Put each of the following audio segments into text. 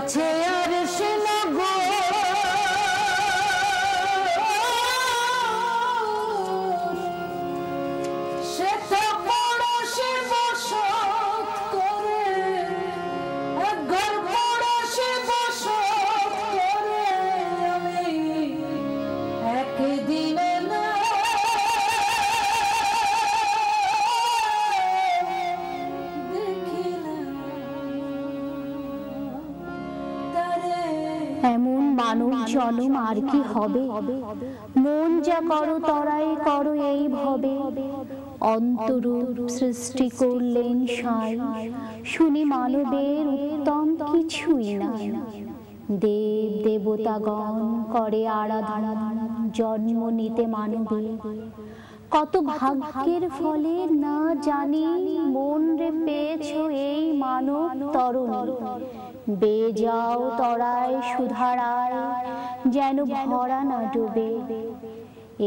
গেছে আর সে এমন মানব জনম আর কি হবে, মন যা করো তরাই করো এই ভবে। অন্তরূপ সৃষ্টি করলেন সাই, শুনি মানবের উত্তম কিছুই নাই। দেব দেবতাগণ করে আরাধনা, জন্ম নিতে মানবে। কত ভাগ্যের ফলে না জানি, মন রে পেয়েছ এই মানব তরুণী। বেয়ে যাও তরায় সুধারায়, যেন ভরা না ডুবে।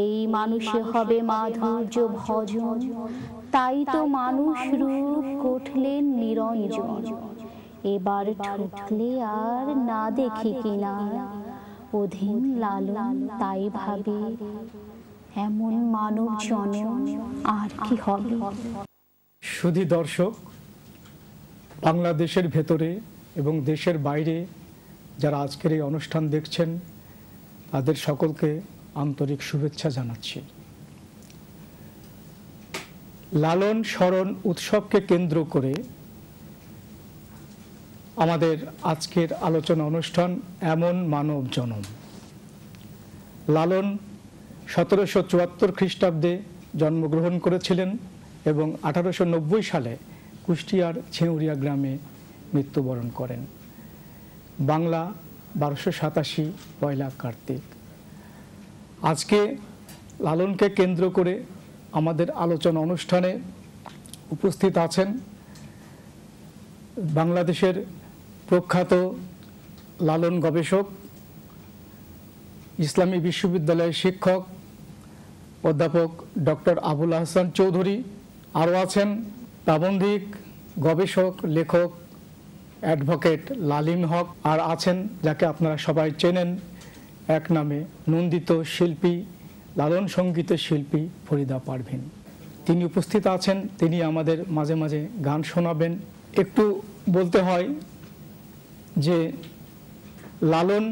এই মানুষে হবে মাধুর্য ভজন, তাই তো মানুষ রূপ কঠলেন নিরঞ্জন। এবার ঠকলে আর না দেখি কিনা, অধীন লালন তাই ভাবে, এমন মানব জনম আর কি হবে। সুধী দর্শক, বাংলাদেশের ভেতরে এবং দেশের বাইরে যারা আজকের এই অনুষ্ঠান দেখছেন, তাদের সকলকে আন্তরিক শুভেচ্ছা জানাচ্ছি। লালন স্মরণ উৎসবকে কেন্দ্র করে আমাদের আজকের আলোচনা অনুষ্ঠান এমন মানব জনম। লালন 1774 খ্রিস্টাব্দে জন্মগ্রহণ করেছিলেন এবং 1890 সালে কুষ্টিয়ার ছেউরিয়া গ্রামে মৃত্যুবরণ করেন। বাংলা 1287 পয়লা কার্তিক। আজকে লালনকে কেন্দ্র করে আমাদের আলোচনা অনুষ্ঠানে উপস্থিত আছেন বাংলাদেশের প্রখ্যাত লালন গবেষক, ইসলামী বিশ্ববিদ্যালয়ের শিক্ষক অধ্যাপক ডক্টর আবুল আহসান চৌধুরী। আরও আছেন প্রাবন্ধিক, গবেষক, লেখক অ্যাডভোকেট লালিম হক। আর আছেন যাকে আপনারা সবাই চেনেন এক নামে, নন্দিত শিল্পী, লালন সঙ্গীতের শিল্পী ফরিদা পারভিন। তিনি উপস্থিত আছেন, তিনি আমাদের মাঝে মাঝে গান শোনাবেন। একটু বলতে হয় যে লালন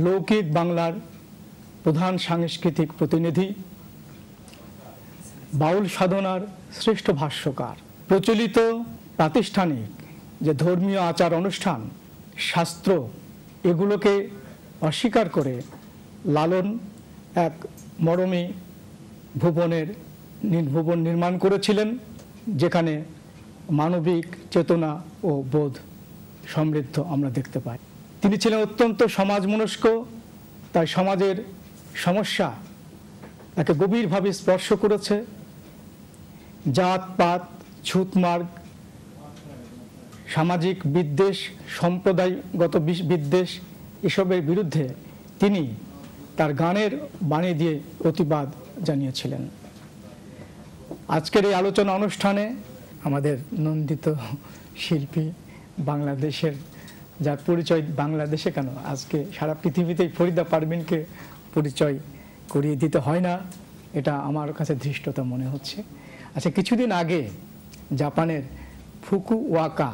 লৌকিক বাংলার প্রধান সাংস্কৃতিক প্রতিনিধি, বাউল সাধনার শ্রেষ্ঠ ভাষ্যকার। প্রচলিত প্রাতিষ্ঠানিক যে ধর্মীয় আচার অনুষ্ঠান, শাস্ত্র, এগুলোকে অস্বীকার করে লালন এক মরমী ভুবন নির্মাণ করেছিলেন, যেখানে মানবিক চেতনা ও বোধ সমৃদ্ধ আমরা দেখতে পাই। তিনি ছিলেন অত্যন্ত সমাজমনস্ক, তাই সমাজের সমস্যা তাকে গভীরভাবে স্পর্শ করেছে। জাতপাত, ছুতমার্গ, সামাজিক বিদ্বেষ, সম্প্রদায়গত বিদ্বেষ, এসবের বিরুদ্ধে তিনি তার গানের বাণী দিয়ে প্রতিবাদ জানিয়েছিলেন। আজকের এই আলোচনা অনুষ্ঠানে আমাদের নন্দিত শিল্পী, বাংলাদেশের, যার পরিচয় বাংলাদেশে কেন, আজকে সারা পৃথিবীতেই ফরিদা পারভিনকে পরিচয় করিয়ে দিতে হয় না, এটা আমার কাছে ধৃষ্টতা মনে হচ্ছে। আচ্ছা, কিছুদিন আগে জাপানের ফুকুওয়াকা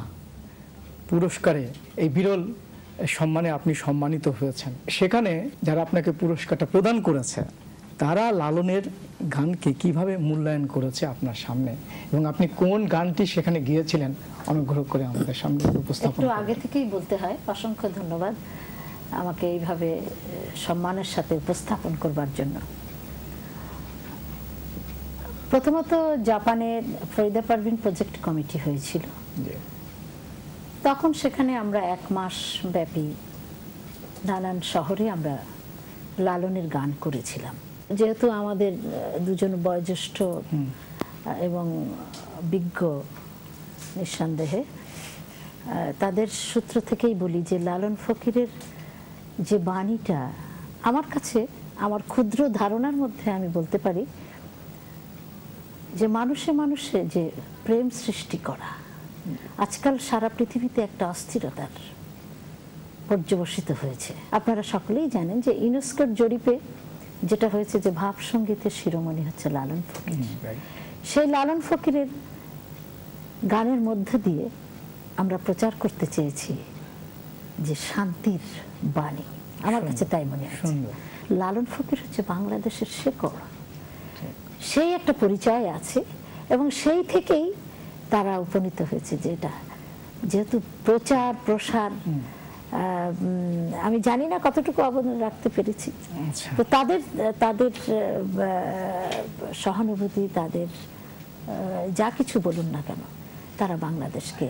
পুরস্কারে, এই বিরল সম্মানে আপনি সম্মানিত হয়েছেন। সেখানে যারা আপনাকে পুরস্কারটা প্রদান করেছে, তারা লালনের গানকে কিভাবে মূল্যায়ন করেছে আপনার সামনে, এবং আপনি কোন গানটি সেখানে গিয়েছিলেন অনুগ্রহ করে আমাদের সামনে উপস্থাপন। একটু আগে থেকেই বলতে হয়, অসংখ্য ধন্যবাদ আমাকে এইভাবে সম্মানের সাথে উপস্থাপন করবার জন্য। প্রথমত জাপানে ফরিদা পারভিন প্রজেক্ট কমিটি হয়েছিল, তখন সেখানে আমরা 1 মাস ব্যাপী নানান শহরে আমরা লালনের গান করেছিলাম। যেহেতু আমাদের দুজন বয়োজ্যেষ্ঠ এবং বিজ্ঞ, নিঃসন্দেহে তাদের সূত্র থেকেই বলি যে লালন ফকিরের যে বাণীটা আমার কাছে, আমার ক্ষুদ্র ধারণার মধ্যে আমি বলতে পারি যে মানুষে মানুষে যে প্রেম সৃষ্টি করা, আজকাল সারা পৃথিবীতে একটা অস্থিরতার পর্যবসিত হয়েছে। আপনারা সকলেই জানেন যে ইউনেস্কোর জরিপে যেটা হয়েছে যে ভাব সঙ্গীতের শিরোমণি হচ্ছে লালন ফকির। সেই লালন ফকিরের গানের মধ্য দিয়ে আমরা প্রচার করতে চেয়েছি যে শান্তির বাণী। আমার কাছে তাই মনে হয় লালন ফকির হচ্ছে বাংলাদেশের শেকড়, সেই একটা পরিচয় আছে এবং সেই থেকেই তারা উপনীত হয়েছে যে এটা যেহেতু প্রচার প্রসার, আমি জানি না কতটুকু অবদান রাখতে পেরেছি, তো তাদের তাদের সহানুভূতি, তাদের যা কিছু বলুন না কেন, তারা বাংলাদেশকে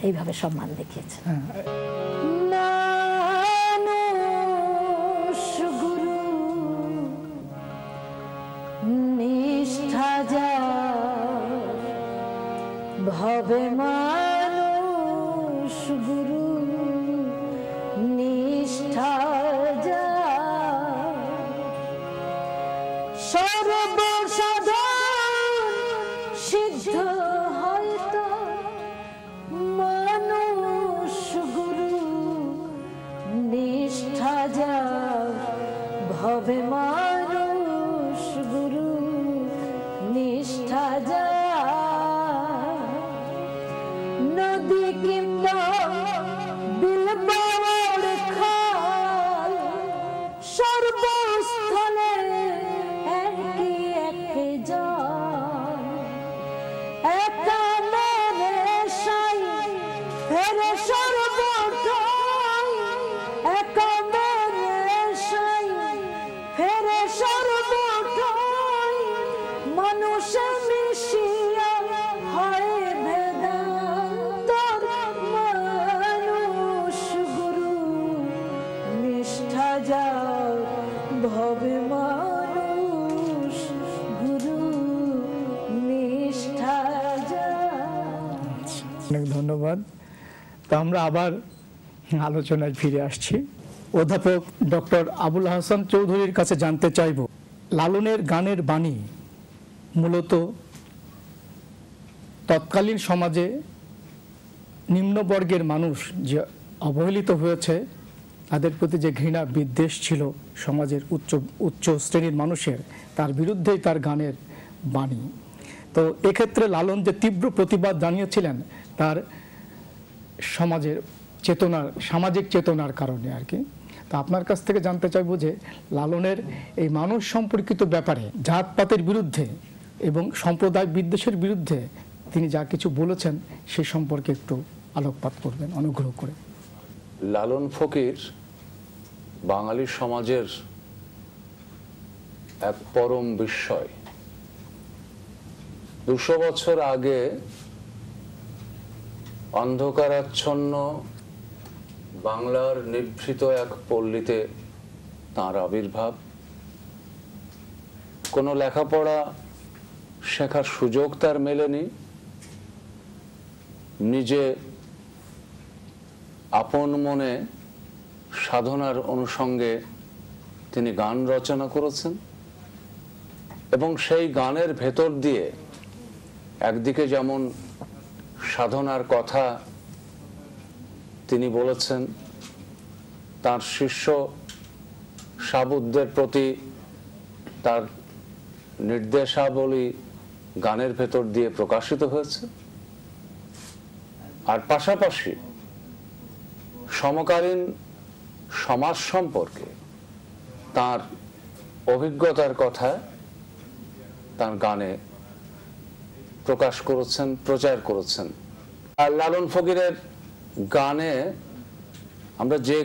এইভাবে সম্মান দেখিয়েছে। নিষ্ঠা যার ভবে মানুষ গুরু, নিষ্ঠা যার সর্বসাধন সিদ্ধ হয়তো মানুষ গুরু, নিষ্ঠা যার ভবে মানুষ গুরু, নিষ্ঠা যার নদী কিংবা বিল বাওয়ার খাল সর্বস্থলে একই একে জল, একা নামে সাই ফেরে সর্বটাই, একা নামে সাই ফেরে সর্বটাই, মানুষে মিশিয়া হয় ভেদান্তর, মানুষ গুরু, নিষ্ঠা যার ভবে মানুষ গুরু, নিষ্ঠা যার। অনেক ধন্যবাদ। তো আমরা আবার আলোচনায় ফিরে আসছি। অধ্যাপক ডক্টর আবুল হাসান চৌধুরীর কাছে জানতে চাইব, লালনের গানের বাণী মূলত তৎকালীন সমাজে নিম্নবর্গের মানুষ যে অবহেলিত হয়েছে তাদের প্রতি যে ঘৃণা বিদ্বেষ ছিল সমাজের উচ্চ শ্রেণীর মানুষের, তার বিরুদ্ধেই তার গানের বাণী। তো এক্ষেত্রে লালন যে তীব্র প্রতিবাদ জানিয়েছিলেন তার সমাজের চেতনার, সামাজিক চেতনার কারণে আর কি। তা আপনার কাছ থেকে জানতে চাইবো যে লালনের এই মানুষ সম্পর্কিত ব্যাপারে, জাতপাতের বিরুদ্ধে এবং সম্প্রদায় বিদ্বেষের বিরুদ্ধে তিনি যা কিছু বলেছেন সে সম্পর্কে একটু আলোকপাত করবেন অনুগ্রহ করে। লালন ফকির বাঙালি সমাজের এক পরম বিস্ময়। 200 বছর আগে অন্ধকারাচ্ছন্ন বাংলার নিভৃত এক পল্লীতে তাঁর আবির্ভাব। কোনো লেখাপড়া শেখার সুযোগ তার মেলেনি। নিজে আপন মনে সাধনার অনুষঙ্গে তিনি গান রচনা করেছেন এবং সেই গানের ভেতর দিয়ে একদিকে যেমন সাধনার কথা তিনি বলেছেন, তার শিষ্য সাবুদ্দের প্রতি তার নির্দেশাবলী গানের ভেতর দিয়ে প্রকাশিত হয়েছে, আর পাশাপাশি সমকালীন সমাজ সম্পর্কে তার অভিজ্ঞতার কথা তার গানে প্রকাশ করেছেন, প্রচার করেছেন। আর লালন ফকিরের গানে আমরা যে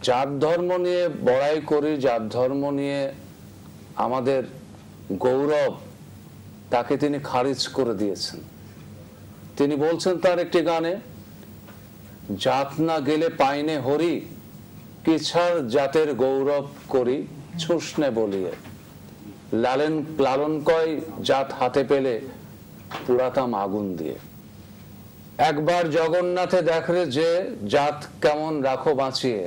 জাত ধর্ম নিয়ে বড়াই করি, জাত ধর্ম নিয়ে আমাদের গৌরব, তাকে তিনি খারিজ করে দিয়েছেন। তিনি বলছেন তার একটি গানে, জাত না গেলে পাইনে হরি, কিছার জাতের গৌরব করি ছুসনে বলিয়ে। লালন কয় জাত হাতে পেলে পুরাতাম আগুন দিয়ে। একবার জগন্নাথে দেখরে যে জাত কেমন রাখো বাঁচিয়ে,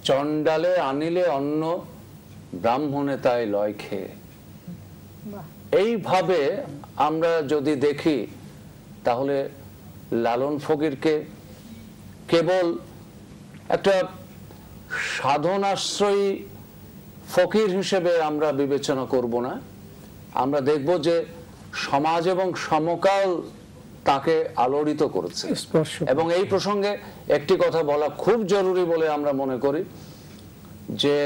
চণ্ডালে আনিলে অন্ন ব্রাহ্মণে তাই লয় খেয়ে। এইভাবে আমরা যদি দেখি তাহলে লালন ফকিরকে কেবল একটা সাধনাশ্রয়ী ফকির হিসেবে আমরা বিবেচনা করব না। আমরা দেখব যে সমাজ এবং সমকাল তাকে আলোড়িত করেছে। এবং এই প্রসঙ্গে একটি কথা বলা খুব জরুরি বলে আমরা মনে করি যে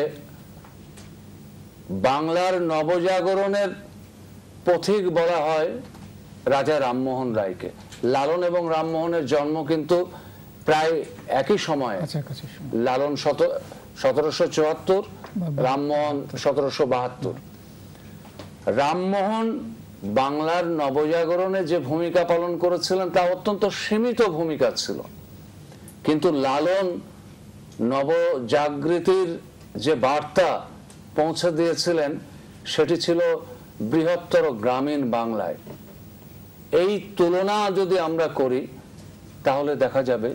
বাংলার নবজাগরণের পথিক বলা হয় রাজা রামমোহন রায়কে। লালন এবং রামমোহনের জন্ম কিন্তু প্রায় একই সময়ে। লালন 1774, রামমোহন 1772। রামমোহন বাংলার নবজাগরণে যে ভূমিকা পালন করেছিলেন তা অত্যন্ত সীমিত ভূমিকা ছিল, কিন্তু লালন নবজাগৃতির যে বার্তা পৌঁছে দিয়েছিলেন সেটি ছিল বৃহত্তর গ্রামীণ বাংলায়। এই তুলনা যদি আমরা করি তাহলে দেখা যাবে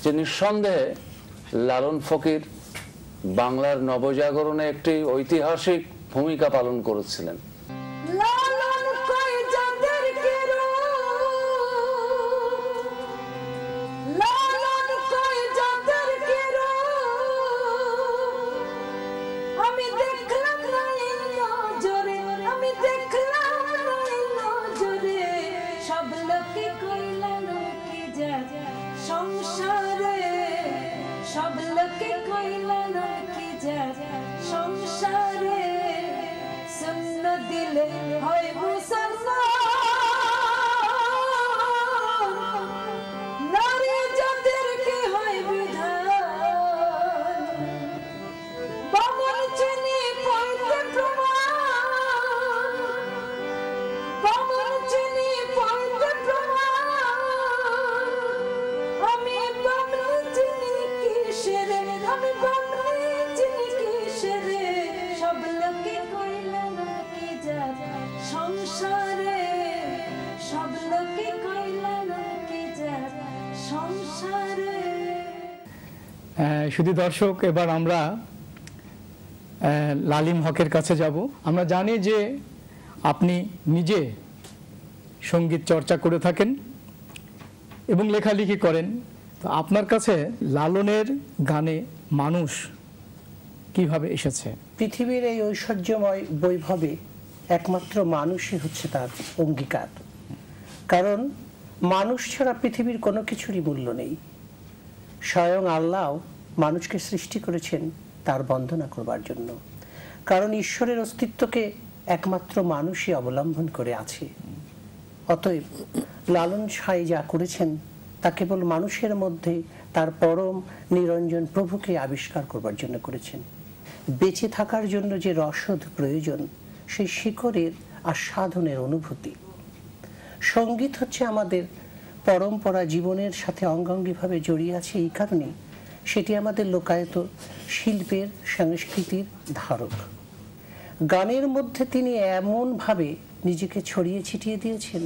যে নিঃসন্দেহে লালন ফকির বাংলার নবজাগরণে একটি ঐতিহাসিক ভূমিকা পালন করেছিলেন। শুধু দর্শক, এবার আমরা লালিম হকের কাছে যাব। আমরা জানি যে আপনি নিজে সঙ্গীত চর্চা করে থাকেন এবং লেখালেখি করেন। তো আপনার কাছে লালনের গানে মানুষ কিভাবে এসেছে? পৃথিবীর এই ঐশ্বর্যময় বৈভবে একমাত্র মানুষই হচ্ছে তার অঙ্গীকার। কারণ মানুষ ছাড়া পৃথিবীর কোনো কিছুরই মূল্য নেই। স্বয়ং আল্লাহ মানুষকে সৃষ্টি করেছেন তার বন্দনা করবার জন্য। কারণ ঈশ্বরের অস্তিত্বকে একমাত্র মানুষই অবলম্বন করে আছে। অতএব লালন সাঁই যা করেছেন তা কেবল মানুষের মধ্যে তার পরম নিরঞ্জন প্রভুকে আবিষ্কার করবার জন্য করেছেন। বেঁচে থাকার জন্য যে রসদ প্রয়োজন সেই শিকড়ের আস্বাদনের অনুভূতি। সঙ্গীত হচ্ছে আমাদের পরম্পরা জীবনের সাথে অঙ্গাঙ্গিভাবে জড়িয়ে আছে। এই কারণে সেটি আমাদের লোকায়ত শিল্পের সংস্কৃতির ধারক। গানের মধ্যে তিনি এমনভাবে নিজেকে ছড়িয়ে ছিটিয়ে দিয়েছেন,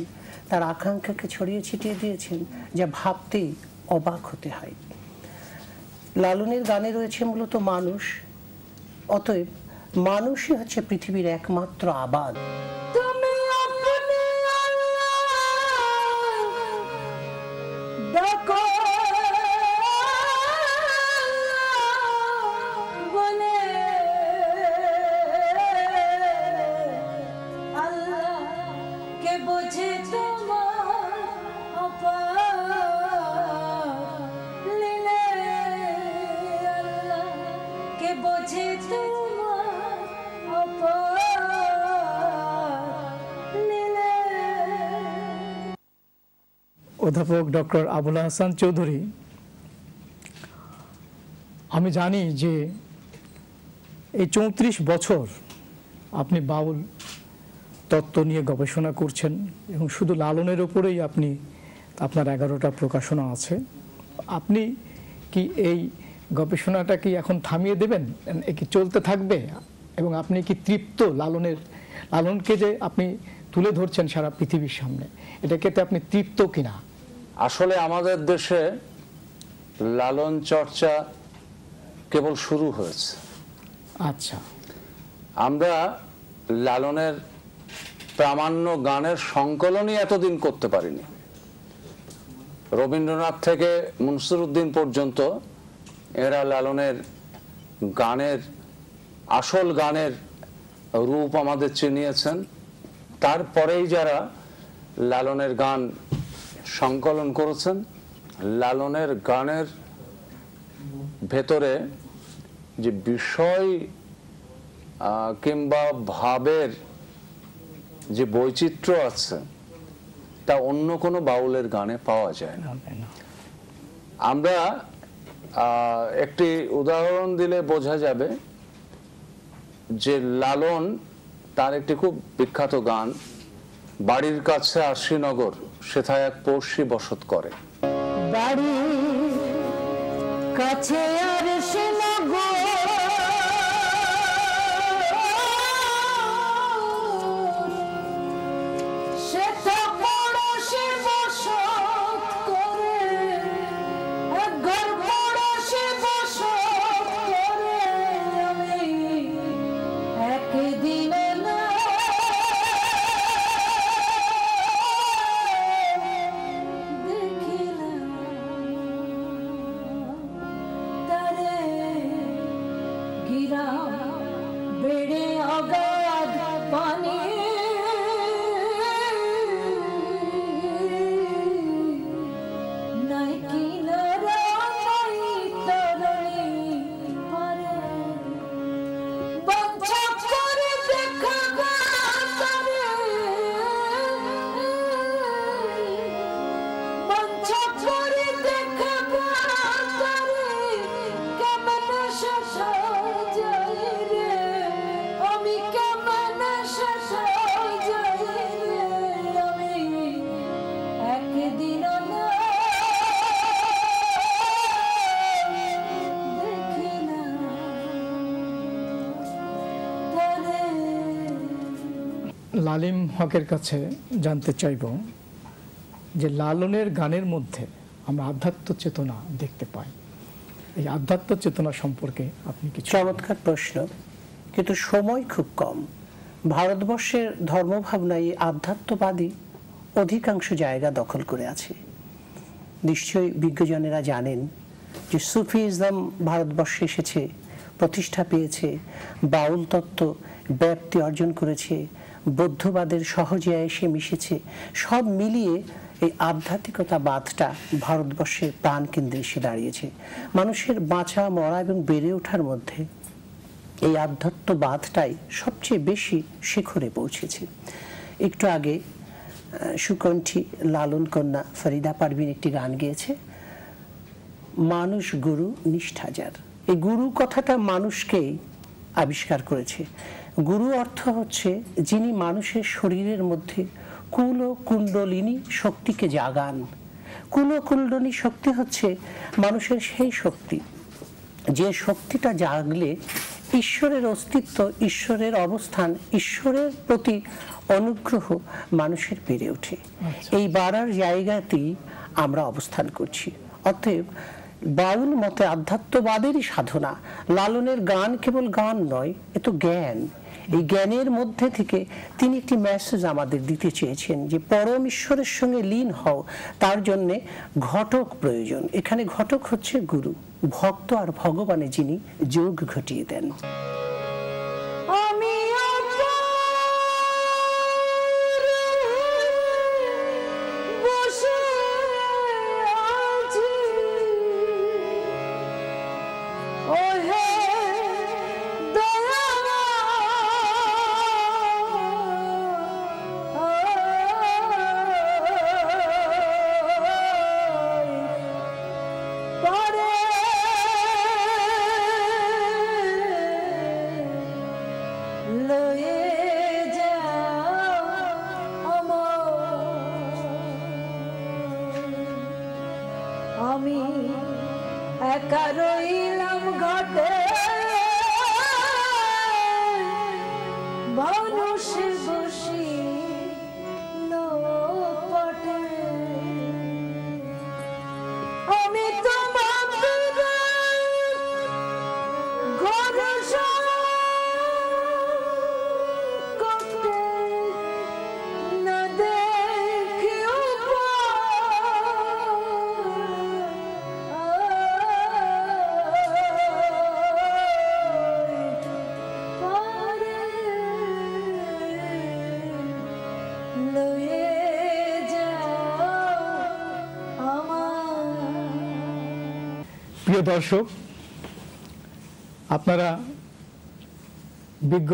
তার আকাঙ্ক্ষাকে ছড়িয়ে ছিটিয়ে দিয়েছেন যা ভাবতেই অবাক হতে হয়। লালনের গানে রয়েছে মূলত মানুষ। অতএব মানুষই হচ্ছে পৃথিবীর একমাত্র আবাদ। অধ্যাপক ডক্টর আবুল হাসান চৌধুরী, আমি জানি যে এই 34 বছর আপনি বাউল তত্ত্ব নিয়ে গবেষণা করছেন এবং শুধু লালনের ওপরেই আপনি আপনার 11টা প্রকাশনা আছে। আপনি কি এই গবেষণাটা কি এখন থামিয়ে দেবেন, কি চলতে থাকবে? এবং আপনি কি তৃপ্ত লালনকে যে আপনি তুলে ধরছেন সারা পৃথিবীর সামনে, এটাকে আপনি তৃপ্ত কিনা? আসলে আমাদের দেশে লালন চর্চা কেবল শুরু হয়েছে। আচ্ছা, আমরা লালনের প্রামাণ্য গানের সংকলনই এতদিন করতে পারিনি। রবীন্দ্রনাথ থেকে মুনসির উদ্দিন পর্যন্ত এরা লালনের গানের আসল গানের রূপ আমাদের চিনিয়েছেন। তারপরেই যারা লালনের গান সংকলন করেছেন, লালনের গানের ভেতরে যে বিষয় কিংবা ভাবের যে বৈচিত্র্য আছে তা অন্য কোনো বাউলের গানে পাওয়া যায় না। আমরা একটি উদাহরণ দিলে বোঝা যাবে যে লালন তার একটি খুব বিখ্যাত গান, বাড়ির কাছে আশিনগর সেথায় এক পড়শি বসত করে। বাড়ির কাছে আশিনগর সেথা পড়শি বসত করে, ঘর পড়শি বসত করে, আমি একদিন না বেড়ে অগাধ পানি, নাই কিনারা নাই তরণী পারে, বাঞ্ছা করে দেখা গাতারে, বাঞ্ছা করে দেখা গাতারে, কেমন শাসা লালিম হকের কাছে জানতে চাইব যে লালনের গানের মধ্যে আমরা আধ্যাত্ম চেতনা দেখতে পাই, এই আধ্যাত্ম চেতনা সম্পর্কে আপনি কিছু। চমৎকার প্রশ্ন, কিন্তু সময় খুব কম। ভারতবর্ষের ধর্মভাবনায় আধ্যাত্মবাদী অধিকাংশ জায়গা দখল করে আছে। নিশ্চয়ই বিজ্ঞজনেরা জানেন যে সুফিজম ভারতবর্ষে এসেছে, প্রতিষ্ঠা পেয়েছে, বাউল তত্ত্ব ব্যাপ্তি অর্জন করেছে, বৌদ্ধবাদের সহজে এসে মিশেছে। সব মিলিয়ে এই আধ্যাত্মিকতাবাদটা ভারতবর্ষের প্রাণকেন্দ্রে এসে দাঁড়িয়েছে। মানুষের বাঁচা, মরা এবং বেড়ে ওঠার মধ্যে এই আধ্যাত্মবাদটাই সবচেয়ে বেশি শিখরে পৌঁছেছে। একটু আগে সুকণ্ঠী লালন কন্যা ফরিদা পারভিন একটি গান গেয়েছে, মানুষ গুরু নিষ্ঠাজার। এই গুরু কথাটা মানুষকেই আবিষ্কার করেছে। গুরু অর্থ হচ্ছে যিনি মানুষের শরীরের মধ্যে কুল ও কুণ্ডলিনী শক্তিকে জাগান। কুল ও কুণ্ডলিনী শক্তি হচ্ছে মানুষের সেই শক্তি যে শক্তিটা জাগলে ঈশ্বরের অস্তিত্ব, ঈশ্বরের অবস্থান, ঈশ্বরের প্রতি অনুগ্রহ মানুষের বেড়ে ওঠে। এই বাড়ার জায়গাতেই আমরা অবস্থান করছি। অতএব বাউল মতে আধ্যাত্মবাদেরই সাধনা। লালনের গান কেবল গান নয়, এ তো জ্ঞান। এই জ্ঞানের মধ্যে থেকে তিনি একটি মেসেজ আমাদের দিতে চেয়েছেন যে পরম ঈশ্বরের সঙ্গে লীন হও, তার জন্যে ঘটক প্রয়োজন। এখানে ঘটক হচ্ছে গুরু, ভক্ত আর ভগবানে যিনি যোগ ঘটিয়ে দেন। আমি একা রইলাম ঘটে, মানুষ বসি লোপটে, আমি তোমার ঘর করতে না দেখি প্রিয় দর্শক, আপনারা বিজ্ঞ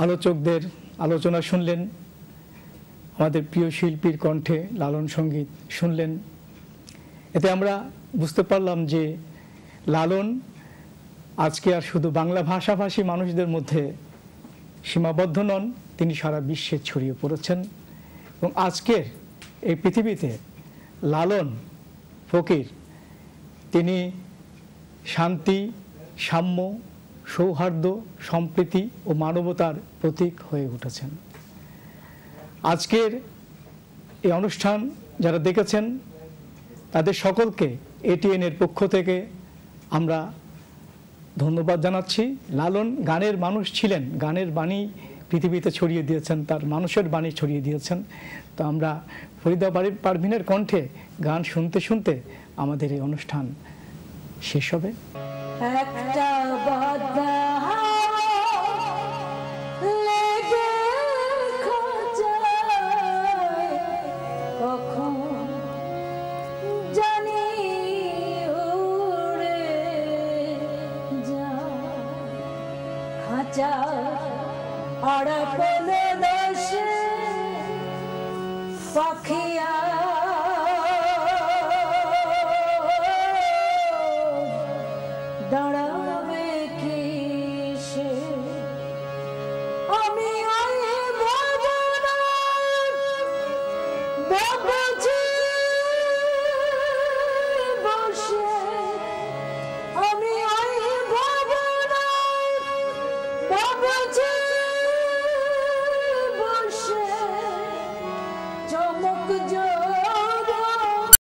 আলোচকদের আলোচনা শুনলেন, আমাদের প্রিয় শিল্পীর কণ্ঠে লালন সঙ্গীত শুনলেন। এতে আমরা বুঝতে পারলাম যে লালন আজকে আর শুধু বাংলা ভাষাভাষী মানুষদের মধ্যে সীমাবদ্ধ নন, তিনি সারা বিশ্বে ছড়িয়ে পড়েছেন। এবং আজকের এই পৃথিবীতে লালন ফকির তিনি শান্তি, সাম্য, সৌহার্দ্য, সম্প্রীতি ও মানবতার প্রতীক হয়ে উঠেছেন। আজকের এই অনুষ্ঠান যারা দেখেছেন তাদের সকলকে এটিএনের পক্ষ থেকে আমরা ধন্যবাদ জানাচ্ছি। লালন গানের মানুষ ছিলেন, গানের বাণী পৃথিবীতে ছড়িয়ে দিয়েছেন, তার মানুষের বাণী ছড়িয়ে দিয়েছেন। তো আমরা ফরিদা পারভিনের কণ্ঠে গান শুনতে শুনতে আমাদের এই অনুষ্ঠান শেষ হবে। একটা বাধা লেগে খোঁজায়, কখন জানি উড়ে যায়, হাজার আড়া পেলে দেশে পাখি